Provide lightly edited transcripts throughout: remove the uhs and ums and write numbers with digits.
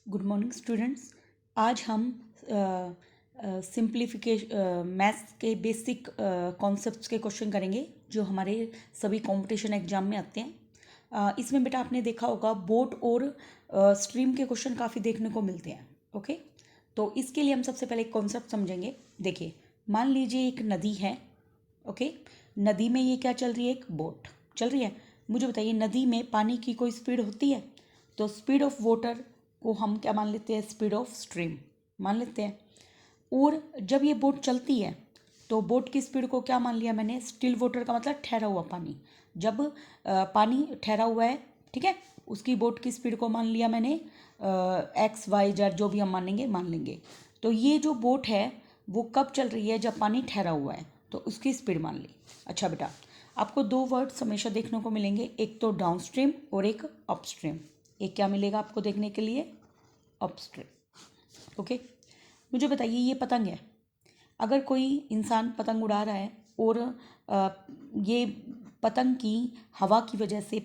Good morning students. आज हम simplification maths के बेसिक कॉन्सेप्ट्स के क्वेश्चन करेंगे जो हमारे सभी कंपटीशन एग्जाम में आते हैं। इसमें बेटा आपने देखा होगा बोर्ड और स्ट्रीम के क्वेश्चन काफ़ी देखने को मिलते हैं। ओके, तो इसके लिए हम सबसे पहले एक कॉन्सेप्ट समझेंगे। देखिए, मान लीजिए एक नदी है। ओके, नदी में ये क्या चल रही है, एक बोट चल रही है। मुझे बताइए, नदी में पानी की कोई स्पीड होती है? तो स्पीड ऑफ वाटर को हम क्या मान लेते हैं, स्पीड ऑफ स्ट्रीम मान लेते हैं। और जब ये बोट चलती है तो बोट की स्पीड को क्या मान लिया मैंने, स्टिल वाटर का मतलब ठहरा हुआ पानी। जब पानी ठहरा हुआ है, ठीक है, उसकी बोट की स्पीड को मान लिया मैंने एक्स वाई जेड, जो भी हम मानेंगे मान लेंगे। तो ये जो बोट है वो कब चल रही है, जब पानी ठहरा हुआ है, तो उसकी स्पीड मान ली। अच्छा बेटा, आपको दो वर्ड्स हमेशा देखने को मिलेंगे, एक तो डाउन स्ट्रीम और एक अप स्ट्रीम। एक क्या मिलेगा आपको देखने के लिए, अपस्ट्रीम। ओके, मुझे बताइए, ये पतंग है। अगर कोई इंसान पतंग उड़ा रहा है और ये पतंग की हवा की वजह से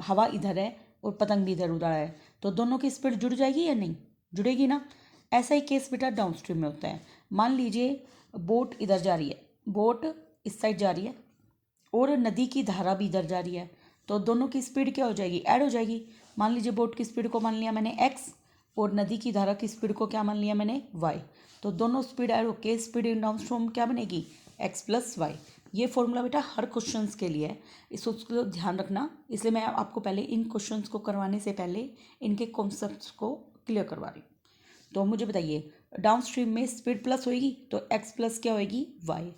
हवा इधर है और पतंग भी इधर उड़ा है, तो दोनों की स्पीड जुड़ जाएगी या नहीं, जुड़ेगी ना। ऐसा ही केस बेटा डाउन स्ट्रीम में होता है। मान लीजिए बोट इधर जा रही है, बोट इस साइड जा रही है और नदी की धारा भी इधर जा रही है, तो दोनों की स्पीड क्या हो जाएगी, ऐड हो जाएगी। मान लीजिए बोट की स्पीड को मान लिया मैंने एक्स और नदी की धारा की स्पीड को क्या मान लिया मैंने, वाई। तो दोनों स्पीड ऐड होके स्पीड इन डाउन स्ट्रीम क्या बनेगी, एक्स प्लस वाई। ये फॉर्मूला बेटा हर क्वेश्चंस के लिए है, इसको ध्यान रखना। इसलिए मैं आपको पहले इन क्वेश्चंस को करवाने से पहले इनके कॉन्सेप्ट्स को क्लियर करवा रही हूँ। तो मुझे बताइए, डाउन स्ट्रीम में स्पीड प्लस होएगी तो एक्स प्लस क्या होएगी, वाई।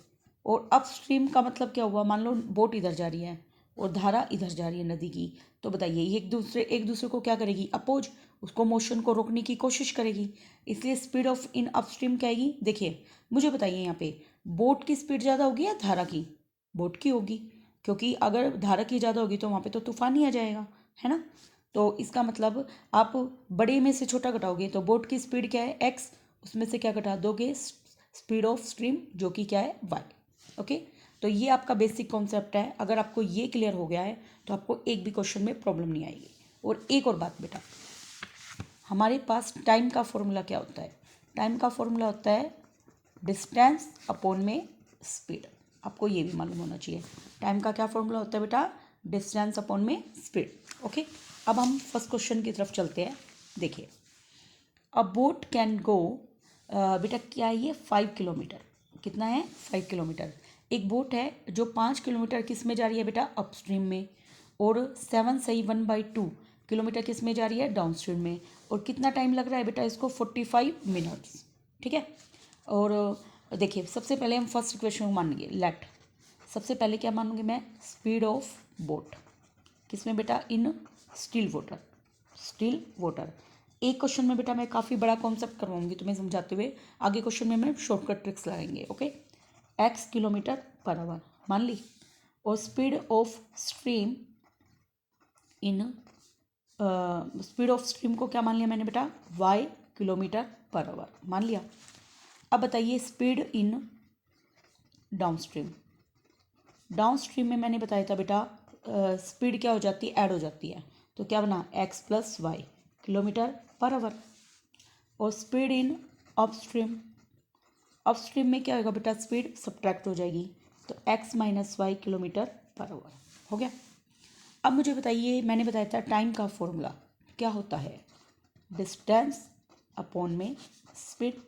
और अप स्ट्रीम का मतलब क्या हुआ, मान लो बोट इधर जा रही है और धारा इधर जा रही है नदी की, तो बताइए ये एक दूसरे को क्या करेगी, अपोज, उसको मोशन को रोकने की कोशिश करेगी। इसलिए स्पीड ऑफ इन अपस्ट्रीम क्या आएगी, देखिए मुझे बताइए यहाँ पे बोट की स्पीड ज़्यादा होगी या धारा की, बोट की होगी, क्योंकि अगर धारा की ज़्यादा होगी तो वहाँ पे तो तूफान ही आ जाएगा, है ना। तो इसका मतलब आप बड़े में से छोटा घटाओगे तो बोट की स्पीड क्या है, एक्स, उसमें से क्या घटा दोगे, स्पीड ऑफ स्ट्रीम जो कि क्या है, वाई। ओके, तो ये आपका बेसिक कॉन्सेप्ट है। अगर आपको ये क्लियर हो गया है तो आपको एक भी क्वेश्चन में प्रॉब्लम नहीं आएगी। और एक और बात बेटा, हमारे पास टाइम का फॉर्मूला क्या होता है, टाइम का फॉर्मूला होता है डिस्टेंस अपॉन में स्पीड। आपको ये भी मालूम होना चाहिए, टाइम का क्या फॉर्मूला होता है बेटा, डिस्टेंस अपॉन में स्पीड। ओके, अब हम फर्स्ट क्वेश्चन की तरफ चलते हैं। देखिए, अ बोट कैन गो, बेटा क्या है ये, 5 किलोमीटर। कितना है, 5 किलोमीटर। एक बोट है जो 5 किलोमीटर किस में जा रही है बेटा, अपस्ट्रीम में, और 7 सही 1/2 किलोमीटर किस में जा रही है, डाउन स्ट्रीम में। और कितना टाइम लग रहा है बेटा इसको, 45 मिनट्स। ठीक है। और देखिए, सबसे पहले हम फर्स्ट इक्वेशन को मानेंगे, लेट। सबसे पहले क्या मानूंगी मैं, स्पीड ऑफ बोट किसमें बेटा, इन स्टिल वाटर, स्टिल वाटर। एक क्वेश्चन में बेटा मैं काफ़ी बड़ा कॉन्सेप्ट करवाऊंगी तुम्हें समझाते हुए, आगे क्वेश्चन में मैं शॉर्टकट ट्रिक्स लगाएंगे। Okay, x kilometre per our मान ली, और speed of stream in, speed of stream को क्या मान लिया मैंने बेटा, वाई किलोमीटर पर आवर मान लिया। अब बताइए speed in down stream, down stream में मैंने बताया था बेटा स्पीड क्या हो जाती है, ऐड हो जाती है। तो क्या बना, x plus y kilometre per hour. और स्पीड इन अपस्ट्रीम, अपस्ट्रीम में क्या होगा बेटा, स्पीड सब्ट्रैक्ट हो जाएगी, तो x minus y kilometre per hour हो गया। अब मुझे बताइए, मैंने बताया था टाइम का फॉर्मूला क्या होता है, डिस्टेंस अपॉन में स्पीड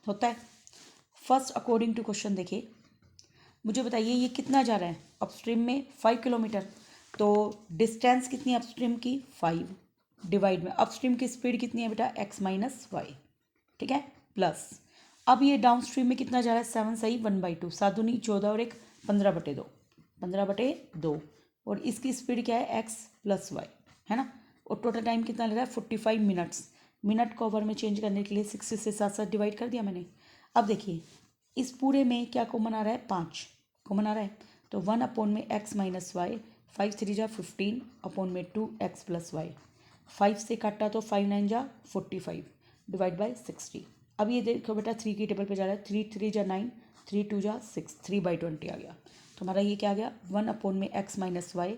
होता है। फर्स्ट अकॉर्डिंग टू क्वेश्चन देखिए, मुझे बताइए ये कितना जा रहा है अपस्ट्रीम में, 5 किलोमीटर। तो डिस्टेंस कितनी है अपस्ट्रीम की, 5 डिवाइड में अपस्ट्रीम की स्पीड कितनी है बेटा, एक्स माइनस वाई, ठीक है, प्लस। अब ये डाउन स्ट्रीम में कितना जा रहा है, 7 सही 1/2, 7 दूनी 14 और एक 15/2, 15/2। और इसकी स्पीड क्या है, एक्स प्लस वाई, है ना। और टोटल टाइम कितना लग रहा है, 45 मिनट्स। मिनट को ओवर में चेंज करने के लिए 60 से साथ साथ डिवाइड कर दिया मैंने। अब देखिए, इस पूरे में क्या कॉमन आ रहा है, 5 कॉमन आ रहा है, तो 1 अपॉन में एक्स माइनस वाई, 5 3 जा 15 अपॉन में 2x प्लस वाई। 5 से काटा तो 5 9 जा 45 डिवाइड बाई 60। अब ये देखो बेटा 3 की टेबल पे जा रहा है, 3 3 जा 9, 3 2 जा 6, 3/20 आ गया। तो हमारा ये क्या आ गया, 1 अपॉन में एक्स माइनस वाई,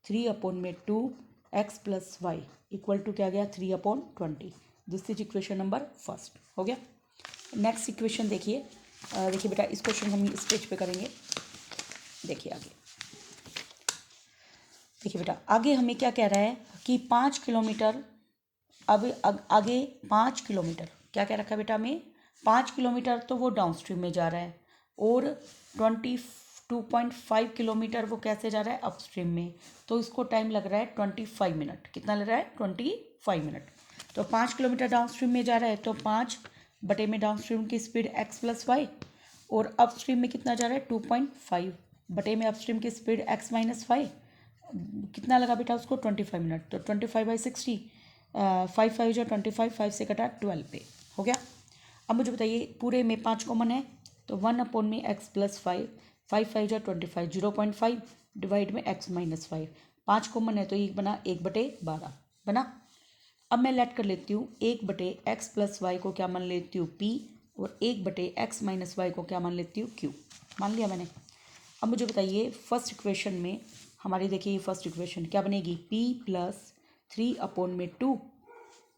3 अपॉन में 2 x plus y equal to क्या गया 3/20। This is equation number first हो गया। नेक्स्ट इक्वेशन देखिए, देखिए बेटा इस क्वेश्चन हम इस पेज पे करेंगे। देखिए आगे, देखिए बेटा आगे हमें क्या कह रहा है कि 5 किलोमीटर, अब आगे 5 किलोमीटर क्या कह रखा है बेटा हमें, 5 किलोमीटर तो वो डाउन स्ट्रीम में जा रहा है और 22.5 किलोमीटर वो कैसे जा रहा है अपस्ट्रीम में। तो इसको टाइम लग रहा है 25 मिनट। कितना लग रहा है 25 मिनट। तो 5 किलोमीटर डाउन स्ट्रीम में जा रहा है तो 5 बटे में डाउन स्ट्रीम की स्पीड x प्लस वाई, और अपस्ट्रीम में कितना जा रहा है 2.5 बटे में अपस्ट्रीम की स्पीड x माइनस वाई। कितना लगा बेटा उसको 25 मिनट। तो 25/60, 5 जो 25, 5 से कटा 12 पे हो गया। अब मुझे बताइए पूरे में 5 कॉमन है तो 1 में x प्लस 5, 5 जो 25, 0.5 डिवाइड में x माइनस 5, 5 कॉमन है तो ये बना 1/12 बना। अब मैं लेट कर लेती हूँ 1/x प्लस वाई को क्या मान लेती हूँ p, और 1/x माइनस वाई को क्या मान लेती हूँ q। मान लिया मैंने। अब मुझे बताइए फर्स्ट इक्वेशन में हमारी, देखिए ये फर्स्ट इक्वेशन क्या बनेगी, p प्लस 3/2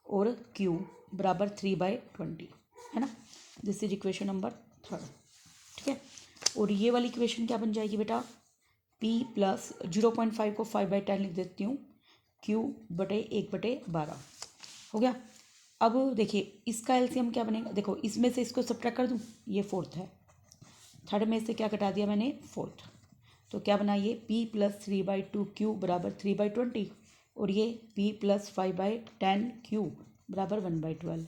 और q बराबर 3/20 है ना। This is equation number third. ठीक है, और ये वाली इक्वेशन क्या बन जाएगी बेटा, p प्लस 0.5 को 5/10 लिख देती हूँ, q बटे 1/12 हो गया। अब देखिए इसका एलसीएम क्या बनेगा, देखो इसमें से इसको सब्ट्रैक्ट कर दूँ, ये फोर्थ है, थर्ड में से क्या घटा दिया मैंने फोर्थ, तो क्या बना ये p प्लस 3/2 q बराबर 3/20, और ये p प्लस 5/10 q बराबर 1/12।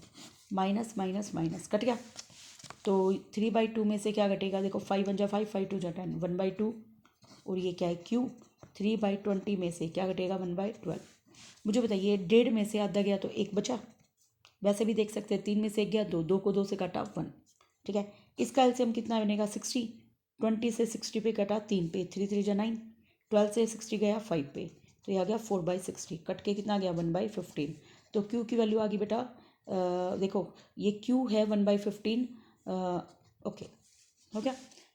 माइनस माइनस माइनस कट गया, तो 3/2 में से क्या घटेगा, देखो 5 1 जा 5, 5 2 जा 10, 1/2, और ये क्या है q, 3/20 में से क्या घटेगा 1/12। मुझे बताइए 1.5 में से आधा गया तो 1 बचा, वैसे भी देख सकते हैं 3 में से 1 गया 2, 2 को 2 से काटा 1। ठीक है, इसका एलसीएम कितना बनेगा 60, 20 से 60 पे कटा 3 पे, 3 3 जा 9, 12 से 60 गया 5 पे, तो ये आ गया 4/60, कट के कितना गया 1/15। तो q की वैल्यू आ गई बेटा, देखो ये q है 1/15। ओके हो गया।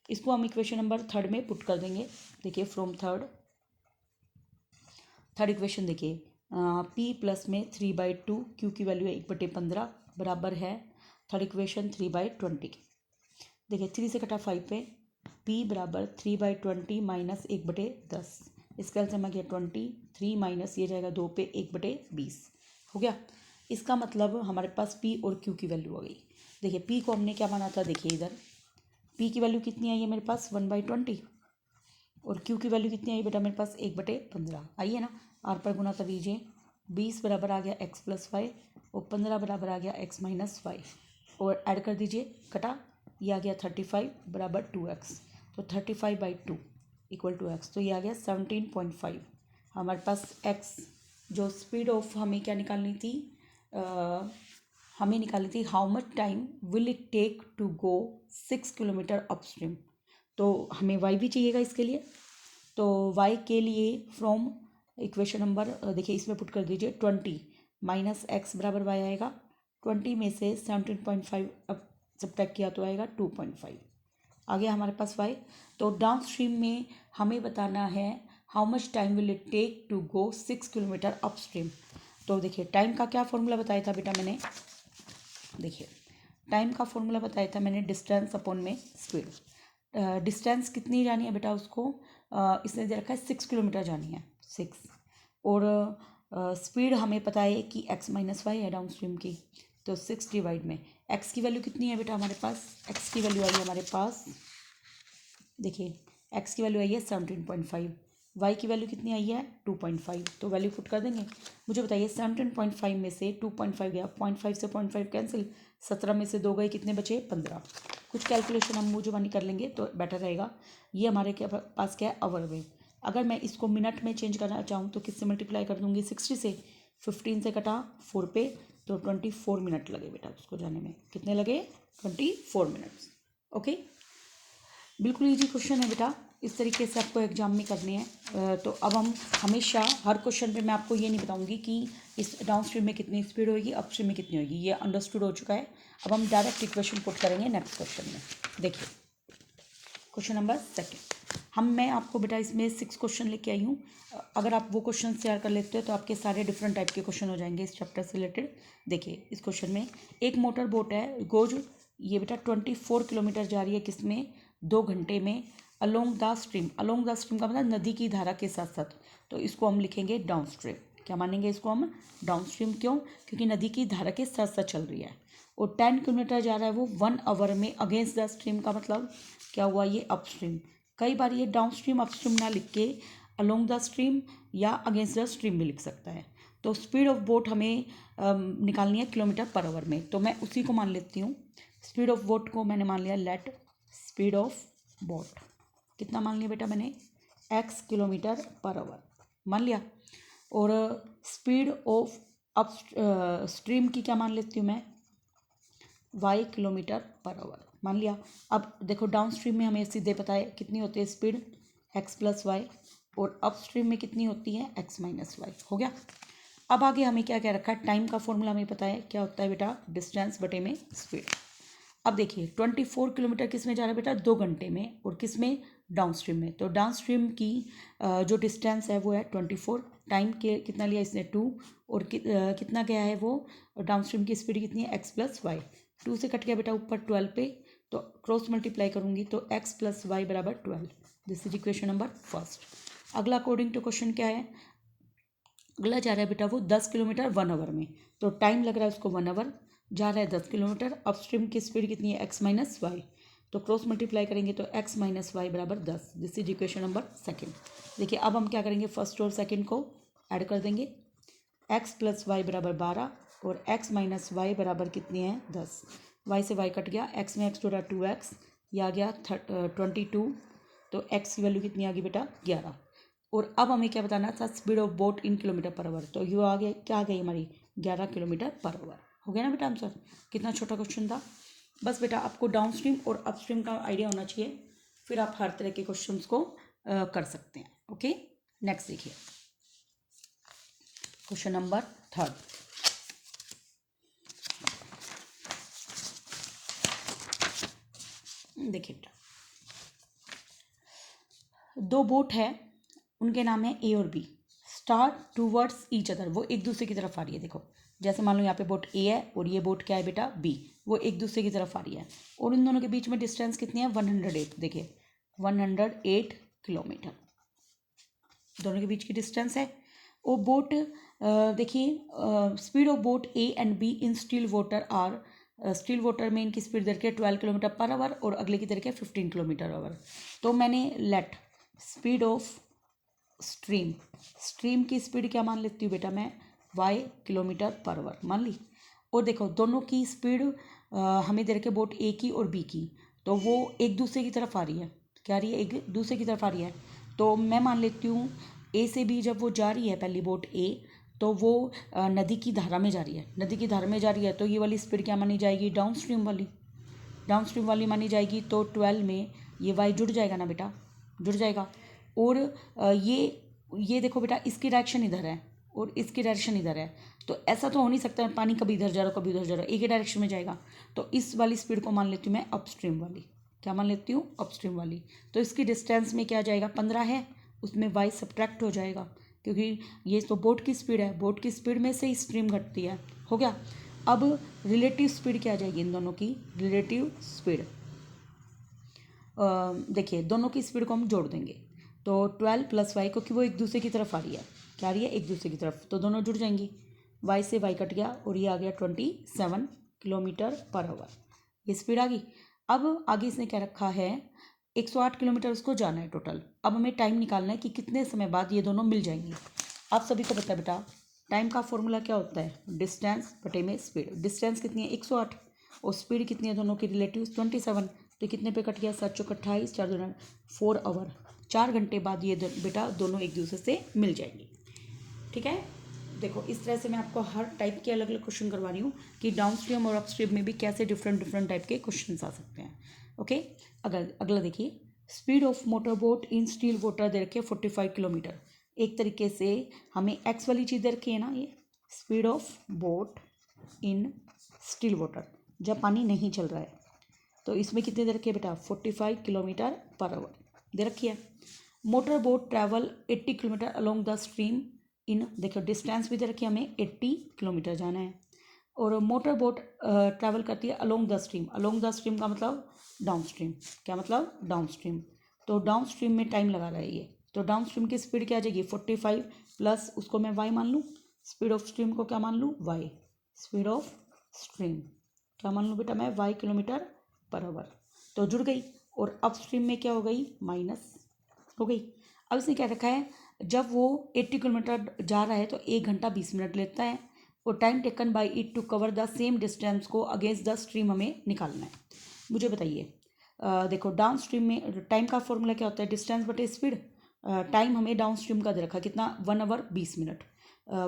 इसको हम इक्वेशन नंबर थर्ड में पुट कर देंगे। देखिए फ्रॉम थर्ड इक्वेशन देखिए, p प्लस में 3/2 q की वैल्यू है 1/15 बराबर है थर्ड इक्वेशन 3/20 की। देखिए 3 से कटा 5 पे, p बराबर 3/20 माइनस 1/10, इसका एलसीएम आ गया 20, 3 माइनस ये जाएगा 2 पे 1/20 हो गया। इसका मतलब हमारे पास p और q की वैल्यू आ गई। देखिए p को हमने क्या माना था, देखिए इधर p की वैल्यू कितनी आई है मेरे पास 1/20, और q की वैल्यू कितनी आई बेटा मेरे पास 1/15 आई है ना। r पर गुना कर दीजिए, 20 बराबर आ गया x प्लस 5, और 15 बराबर आ गया x माइनस 5, और ऐड कर दीजिए कटा, ये आ गया 35 बराबर 2x, तो 35/2 इक्वल टू x, तो ये आ गया 17.5। हमारे पास x जो स्पीड ऑफ हमें क्या निकालनी थी, हमें निकालनी थी how much time will it take to go 6 kilometre upstream. तो हमें y भी चाहिएगा इसके लिए, तो y के लिए फ्रॉम इक्वेशन नंबर देखिए इसमें पुट कर दीजिए 20 माइनस x बराबर y आएगा, 20 में से 17.5 अब सब्ट्रैक्ट किया तो आएगा 2.5 आ गया हमारे पास y। तो डाउन स्ट्रीम में हमें बताना है how much time will it take to go 6 kilometre upstream. तो देखिए टाइम का क्या फॉर्मूला बताया था बेटा मैंने, देखिए टाइम का फॉर्मूला बताया था मैंने डिस्टेंस अपॉन में स्पीड। डिस्टेंस कितनी जानी है बेटा उसको, इसने दे रखा है 6 किलोमीटर जानी है 6, और स्पीड हमें पता है कि x माइनस वाई है डाउन स्ट्रीम की, तो 6 डिवाइड में x की वैल्यू कितनी है बेटा हमारे पास, x की वैल्यू आई है हमारे पास, देखिए x की वैल्यू आई है 17.5, y की वैल्यू कितनी आई है 2.5, तो वैल्यू पुट कर देंगे। मुझे बताइए 17.5 में से 2.5 गया, 0.5 से 0.5 कैंसिल, 17 में से 2 गए, कितने बचे 15। कुछ कैलकुलेशन हम मुँह जुबानी कर लेंगे तो बेटर रहेगा। ये हमारे के पास क्या है आवर में, अगर मैं इसको मिनट में चेंज करना चाहूँ तो किससे मल्टीप्लाई कर दूँगी 60 से, 15 से कटा 4 पे, तो 24 मिनट लगे बेटा उसको जाने में, कितने लगे 24 मिनट्स। ओके, बिल्कुल ईजी क्वेश्चन है बेटा, इस तरीके से आपको एग्जाम में करने हैं। तो अब हम हमेशा हर क्वेश्चन पे मैं आपको ये नहीं बताऊंगी कि इस डाउन स्ट्रीम में कितनी स्पीड होगी, अप स्ट्रीम में कितनी होगी, ये अंडरस्टूड हो चुका है। अब हम डायरेक्ट इक्वेशन पुट करेंगे नेक्स्ट क्वेश्चन में। देखिए क्वेश्चन नंबर सेकेंड, मैं आपको बेटा इसमें 6 क्वेश्चन लेके आई हूँ। अगर आप वो क्वेश्चन तैयार कर लेते हो तो आपके सारे डिफरेंट टाइप के क्वेश्चन हो जाएंगे इस चैप्टर से रिलेटेड। देखिए इस क्वेश्चन में एक मोटर बोट है गोज, ये बेटा 24 किलोमीटर जा रही है किसमें, 2 घंटे में, along the stream. Along the stream का मतलब नदी की धारा के साथ साथ, तो इसको हम लिखेंगे डाउन स्ट्रीम। क्या मानेंगे इसको हम, डाउन स्ट्रीम। क्यों, क्योंकि नदी की धारा के साथ साथ चल रही है। और 10 किलोमीटर जा रहा है वो 1 आवर में अगेंस्ट द स्ट्रीम का मतलब क्या हुआ, ये अपस्ट्रीम। कई बार ये डाउन स्ट्रीम अपस्ट्रीम ना लिख के अलोंग द स्ट्रीम या अगेंस्ट द स्ट्रीम भी लिख सकता है। तो स्पीड ऑफ बोट हमें निकालनी है किलोमीटर पर आवर में, तो मैं उसी को मान लेती हूँ। स्पीड ऑफ बोट को मैंने मान लिया, लेट स्पीड ऑफ बोट कितना मान लिया बेटा मैंने, x किलोमीटर पर आवर मान लिया। और स्पीड ऑफ अप स्ट्रीम की क्या मान लेती हूँ मैं, y किलोमीटर पर आवर मान लिया। अब देखो डाउन स्ट्रीम में हमें सीधे पता है कितनी होती है स्पीड, x प्लस वाई, और अप स्ट्रीम में कितनी होती है, x माइनस वाई। हो गया। अब आगे हमें क्या क्या रखा है, टाइम का फॉर्मूला हमें पता है क्या होता है बेटा, डिस्टेंस बटे में स्पीड। अब देखिए 24 किलोमीटर किस में जा रहा है बेटा, 2 घंटे में, और किस में, डाउन स्ट्रीम में। तो डाउन स्ट्रीम की जो डिस्टेंस है वो है 24, टाइम के कितना लिया इसने 2, और कितना गया है वो, डाउन स्ट्रीम की स्पीड कितनी है, x प्लस वाई। 2 से कट गया बेटा ऊपर 12 पे, तो क्रॉस मल्टीप्लाई करूंगी तो x प्लस वाई बराबर 12। This is equation number first. अगला अकॉर्डिंग टू क्वेश्चन क्या है, अगला जा रहा है बेटा वो 10 किलोमीटर 1 आवर में, तो टाइम लग रहा है उसको 1 आवर, जा रहा है 10 किलोमीटर। अपस्ट्रीम की स्पीड कितनी है, x माइनस वाई, तो क्रॉस मल्टीप्लाई करेंगे तो x माइनस वाई बराबर 10। This is equation number second. देखिए अब हम क्या करेंगे, फर्स्ट और सेकंड को ऐड कर देंगे, x प्लस वाई बराबर 12 और x माइनस वाई बराबर कितनी है, 10। y से y कट गया, x में x जोड़ा 2x, ये आ गया 22, तो x की वैल्यू कितनी आ गई बेटा 11। और अब हमें क्या बताना था, speed of boat in kilometre per hour, तो ये आ गया, क्या आ गई हमारी 11 किलोमीटर पर आवर। हो गया ना बेटा आंसर। कितना छोटा क्वेश्चन था। बस बेटा आपको डाउन स्ट्रीम और अप स्ट्रीम का आइडिया होना चाहिए, फिर आप हर तरह के क्वेश्चन को कर सकते हैं। ओके, नेक्स्ट देखिए क्वेश्चन नंबर 3। देखिए बेटा, 2 बोट है, उनके नाम है ए और B, start towards each other, वो एक दूसरे की तरफ आ रही है। देखो जैसे मान लो यहाँ पे बोट ए है और ये बोट क्या है बेटा बी, वो एक दूसरे की तरफ आ रही है, और इन दोनों के बीच में डिस्टेंस कितनी है, 108। देखिए 108 किलोमीटर दोनों के बीच की डिस्टेंस है। वो बोट देखिए speed of boat A and B in still water are, still water में इनकी स्पीड दर के 12 किलोमीटर पर आवर और अगले की दर के 15 किलोमीटर आवर। तो मैंने let speed of stream, stream की स्पीड क्या मान लेती हूँ बेटा मैं, y किलोमीटर पर आवर मान ली। और देखो दोनों की स्पीड हमें दे रखे बोट ए की और बी की, तो वो एक दूसरे की तरफ आ रही है, क्या आ रही है, एक दूसरे की तरफ आ रही है। तो मैं मान लेती हूँ ए से बी जब वो जा रही है पहली बोट ए, तो वो नदी की धारा में जा रही है, नदी की धारा में जा रही है, तो ये वाली स्पीड क्या मानी जाएगी, डाउन स्ट्रीम वाली, डाउन स्ट्रीम वाली मानी जाएगी। तो 12 में ये y जुड़ जाएगा ना बेटा, जुड़ जाएगा। और ये देखो बेटा इसकी डायरेक्शन इधर है और इसकी डायरेक्शन इधर है, तो ऐसा तो हो नहीं सकता पानी कभी इधर जा रहा कभी उधर जा रहा, एक ही डायरेक्शन में जाएगा। तो इस वाली स्पीड को मान लेती हूँ मैं अपस्ट्रीम वाली, क्या मान लेती हूँ, अपस्ट्रीम वाली। तो इसकी डिस्टेंस में क्या जाएगा, 15 है, उसमें y सब्ट्रैक्ट हो जाएगा, क्योंकि ये तो बोट की स्पीड है, बोट की स्पीड में से ही स्ट्रीम घटती है। हो गया। अब रिलेटिव स्पीड क्या आ जाएगी, इन दोनों की रिलेटिव स्पीड, देखिए दोनों की स्पीड को हम जोड़ देंगे, तो 12 प्लस वाई, क्योंकि वो एक दूसरे की तरफ आ रही है, क्या आ रही है, एक दूसरे की तरफ, तो दोनों जुड़ जाएंगी। वाई से वाई कट गया और ये आ गया 27 किलोमीटर पर आवर, ये स्पीड आ गई। अब आगे इसने क्या रखा है, 108 किलोमीटर उसको जाना है टोटल। अब हमें टाइम निकालना है कि कितने समय बाद ये दोनों मिल जाएंगी। आप सभी को पता है बेटा टाइम का फॉर्मूला क्या होता है, डिस्टेंस बटे में स्पीड। डिस्टेंस कितनी है 108 और स्पीड कितनी है दोनों की रिलेटिव 27, तो कितने पे कट गया, 7 चौक 28, 4 दूना 4 आवर, 4 घंटे बाद ये बेटा दोनों एक दूसरे से मिल जाएंगी। ठीक है, देखो इस तरह से मैं आपको हर टाइप के अलग अलग क्वेश्चन करवा रही हूँ कि डाउन स्ट्रीम और अप स्ट्रीम में भी कैसे डिफरेंट टाइप के क्वेश्चन आ सकते हैं। ओके, अगर अगला देखिए, speed of motor boat in still water दे रखे 45 किलोमीटर। एक तरीके से हमें एक्स वाली चीज़ दे रखी है ना, ये speed of boat in still water, जब पानी नहीं चल रहा है, तो इसमें कितने दे रखे बेटा 45 किलोमीटर पर आवर। दे रखी है। Motor boat travel 80 kilometre along the stream in, देखो डिस्टेंस भी दे रखी है, हमें 80 किलोमीटर जाना है। और मोटर बोट ट्रैवल करती है along the stream. Along the stream का मतलब डाउन स्ट्रीम। क्या मतलब? Down stream. तो डाउन स्ट्रीम में टाइम लगा रहा है ये, तो डाउन स्ट्रीम की स्पीड क्या आ जाएगी? 45 प्लस उसको मैं वाई मान लूँ, स्पीड ऑफ स्ट्रीम को क्या मान लूँ? वाई। स्पीड ऑफ स्ट्रीम क्या मान लूँ बेटा मैं? Y kilometre per hour. तो जुड़ गई। और अप स्ट्रीम में क्या हो गई? माइनस हो गई। अब इसने क्या रखा है? जब वो 80 किलोमीटर जा रहा है तो 1 घंटा 20 मिनट लेता है, और time taken by it to cover the same distance को अगेंस्ट द स्ट्रीम हमें निकालना है। मुझे बताइए, देखो डाउन स्ट्रीम में टाइम का फॉर्मूला क्या होता है? डिस्टेंस बटे स्पीड। टाइम हमें डाउन स्ट्रीम का दे रखा कितना? 1 आवर 20 मिनट।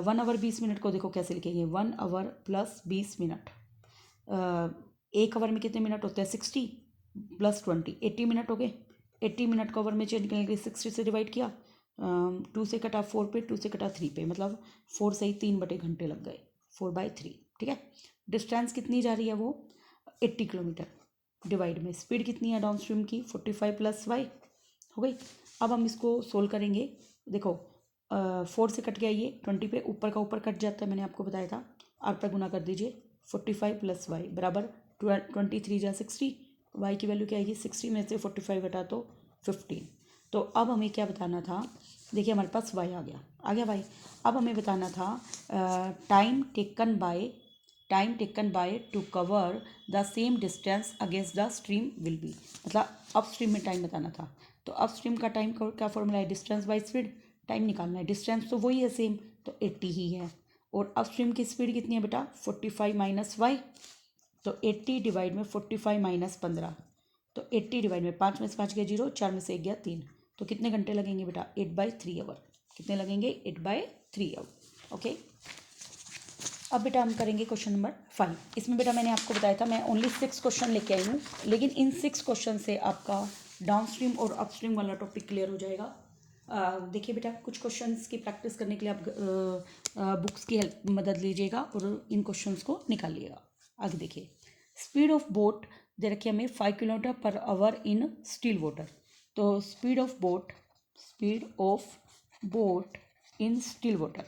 1 आवर 20 मिनट को देखो कैसे लिखेंगे? 1 आवर प्लस 20 मिनट। 1 आवर में कितने मिनट होते हैं? 60 प्लस 20, 80 मिनट हो गए। 80 मिनट को आवर में चेंज करने के लिए 60 से डिवाइड किया, 2 से कटा 4 पे, 2 से कटा 3 पे, मतलब 4 से ही 3 बटे घंटे लग गए, 4/3। ठीक है। डिस्टेंस कितनी जा रही है? वो 80 किलोमीटर। डिवाइड में स्पीड कितनी है डाउन स्ट्रीम की? 45 प्लस वाई हो गई। अब हम इसको सोल्व करेंगे। देखो 4 से कट गया ये 20 पे, ऊपर का ऊपर कट जाता है, मैंने आपको बताया था। आर पर गुना कर दीजिए। 45 प्लस वाई बराबर 23 जा 60। वाई की वैल्यू क्या आएगी? 60 में से 45 हटा तो 15। तो अब हमें क्या बताना था? देखिए हमारे पास वाई आ गया वाई। अब हमें बताना था time taken by two cover the same distance against the stream will be, मतलब अप स्ट्रीम में टाइम बताना था। तो अप स्ट्रीम का टाइम का क्या फॉर्मूला है? Distance by speed. टाइम निकालना है, डिस्टेंस तो वही है सेम, तो 80 ही है। और अप स्ट्रीम की स्पीड कितनी है बेटा? 45 माइनस वाई। तो 80 डिवाइड में 45 माइनस 15, तो 80 डिवाइड में 5 में से 5 गया 0, 4 में से 1 गया 3, तो कितने घंटे लगेंगे बेटा? 8/3 आवर। कितने लगेंगे? 8/3 आवर। ओके। अब बेटा हम करेंगे क्वेश्चन नंबर 5। इसमें बेटा मैंने आपको बताया था मैं ओनली 6 क्वेश्चन लेके आई हूँ, लेकिन इन 6 क्वेश्चन से आपका डाउन स्ट्रीम और अप स्ट्रीम वाला टॉपिक क्लियर हो जाएगा। देखिए बेटा, कुछ क्वेश्चंस की प्रैक्टिस करने के लिए आप बुक्स की हेल्प मदद लीजिएगा और इन क्वेश्चंस को निकालिएगा। आगे देखिए, स्पीड ऑफ बोट दे रखी हमें 5 kilometre per hour in still water. तो speed of boat in still water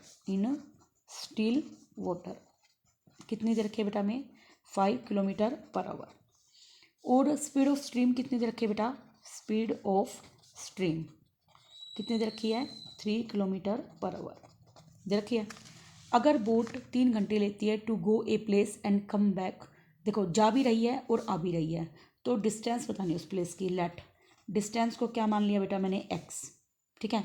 कितनी दे रखी है बेटा हमें? 5 किलोमीटर पर आवर। और स्पीड ऑफ स्ट्रीम कितनी दे रखी है बेटा? स्पीड ऑफ स्ट्रीम कितनी दे रखी है? 3 किलोमीटर पर आवर दे रखी है। अगर बोट 3 घंटे लेती है to go a place and come back, देखो जा भी रही है और आ भी रही है, तो डिस्टेंस बतानी है उस प्लेस की। लेट डिस्टेंस को क्या मान लिया बेटा मैंने? x। ठीक है।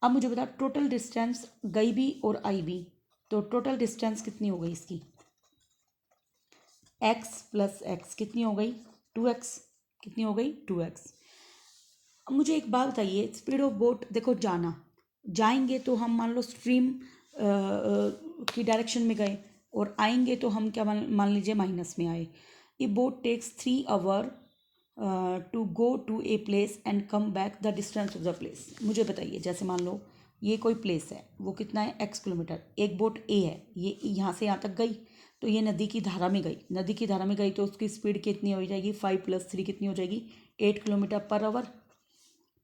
अब मुझे बता, टोटल डिस्टेंस गई भी और आई भी, तो टोटल डिस्टेंस कितनी हो गई इसकी? x प्लस एक्स कितनी हो गई? 2x। कितनी हो गई? 2x। अब मुझे एक बात बताइए, स्पीड ऑफ बोट, देखो जाएंगे तो हम मान लो स्ट्रीम की डायरेक्शन में गए, और आएंगे तो हम क्या मान लीजिए माइनस में आए। ये boat takes 3 hour to go to a place and come back the distance of the place. मुझे बताइए, जैसे मान लो ये कोई प्लेस है, वो कितना है? x kilometre. एक बोट ए है, ये यहाँ से यहाँ तक गई, तो ये नदी की धारा में गई, तो उसकी स्पीड कितनी हो जाएगी? 5 + 3 कितनी हो जाएगी? 8 किलोमीटर पर आवर।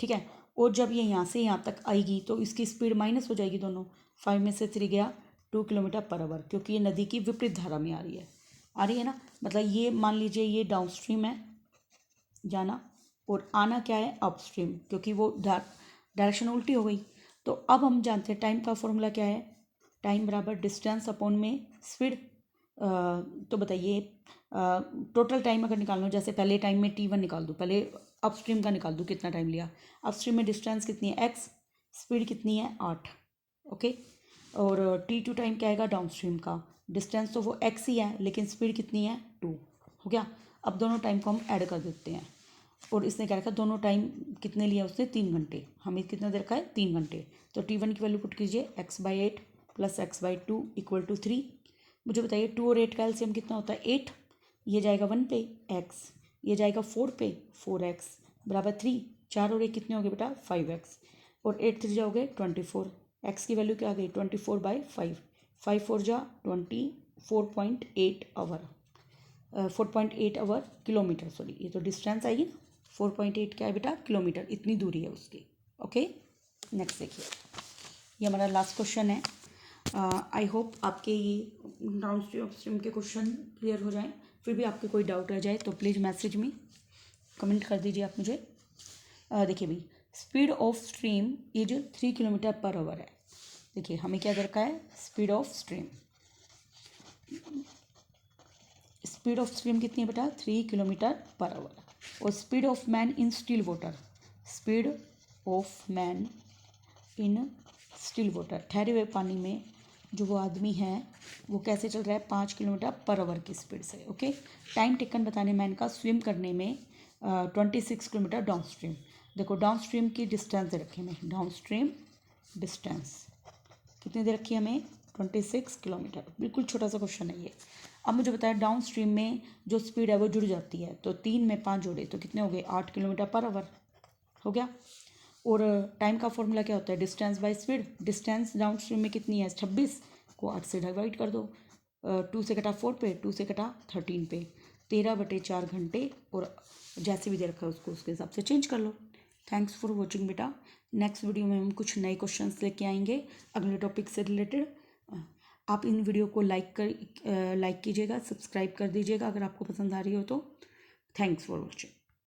ठीक है। और जब ये यहाँ से यहाँ तक आएगी तो इसकी स्पीड माइनस हो जाएगी दोनों। 5 में से 3 गया 2 किलोमीटर पर आवर, क्योंकि ये नदी की विपरीत धारा में आ रही है ना। मतलब ये मान लीजिए ये डाउन स्ट्रीम है जाना, और आना क्या है? अप स्ट्रीम, क्योंकि वो डायरेक्शन उल्टी हो गई। तो अब हम जानते हैं टाइम का फॉर्मूला क्या है? टाइम बराबर डिस्टेंस अपॉन में स्पीड। तो बताइए, टोटल टाइम अगर निकालना हो, जैसे पहले टाइम में t1 निकाल दूँ, पहले अप स्ट्रीम का निकाल दूँ कितना टाइम लिया। अप स्ट्रीम में डिस्टेंस कितनी है? x। स्पीड कितनी है? 8। ओके। और t2 टाइम क्या आएगा? डाउन स्ट्रीम का डिस्टेंस तो वो x ही है, लेकिन स्पीड कितनी है? 2। हो गया। अब दोनों टाइम को हम ऐड कर देते हैं, और इसने क्या रखा? दोनों टाइम कितने लिया उसने? 3 घंटे। हमें कितना दे रखा है? 3 घंटे। तो t1 की वैल्यू पुट कीजिए, x/8 + x/2 = 3। मुझे बताइए 2 और 8 का एलसीएम कितना होता है? 8। ये जाएगा 1 पे x, ये जाएगा 4 पे 4x बराबर 3। 4 और 1 कितने हो गए बेटा? 5x। और 8 3 जाओगे 24। x की वैल्यू क्या आ गई? 24/5। 5 4 जा 24.8 आवर, 4.8 आवर किलोमीटर, सॉरी, ये तो डिस्टेंस आएगी ना। 4.8 क्या है बेटा, किलोमीटर, इतनी दूरी है उसकी। ओके, नेक्स्ट देखिए, ये हमारा लास्ट क्वेश्चन है। आई होप आपके ये डाउन स्ट्रीम के क्वेश्चन क्लियर हो जाएं। फिर भी आपके कोई डाउट रह जाए तो प्लीज़ मैसेज में कमेंट कर दीजिए आप मुझे। देखिए भाई, speed of stream is 3 kilometre per our है। देखिए हमें क्या दरकार है, speed of stream. Speed of stream कितनी है बेटा, 3 किलोमीटर पर आवर। और speed of man in still water, speed of man in still water, ठहरे हुए पानी में जो वो आदमी है वो कैसे चल रहा है, 5 किलोमीटर पर आवर की स्पीड से। ओके, टाइम टेकन बताने मैन का स्विम करने में 26 किलोमीटर डाउन स्ट्रीम। देखो डाउन स्ट्रीम की डिस्टेंस दे रखी है हमें, डाउन स्ट्रीम डिस्टेंस कितनी दे रखी है हमें, 26 किलोमीटर। बिल्कुल छोटा सा क्वेश्चन है ये। अब मुझे बताया डाउन स्ट्रीम में जो स्पीड है वो जुड़ जाती है, तो 3 में 5 जोड़े तो कितने हो गए, 8 किलोमीटर पर आवर हो गया। और टाइम का फॉर्मूला क्या होता है, distance by speed. Distance down stream में कितनी है, 26 को 8 से डिवाइड कर दो, 2 से कटा 4 पे, 2 से कटा 13 पे, 13/4 घंटे। और जैसे भी दे रखा है उसको उसके हिसाब से चेंज कर लो। थैंक्स फॉर वॉचिंग बेटा। नेक्स्ट वीडियो में हम कुछ नए क्वेश्चंस लेके आएंगे अगले टॉपिक से रिलेटेड। आप इन वीडियो को लाइक कीजिएगा, सब्सक्राइब कर दीजिएगा अगर आपको पसंद आ रही हो तो। Thanks for watching.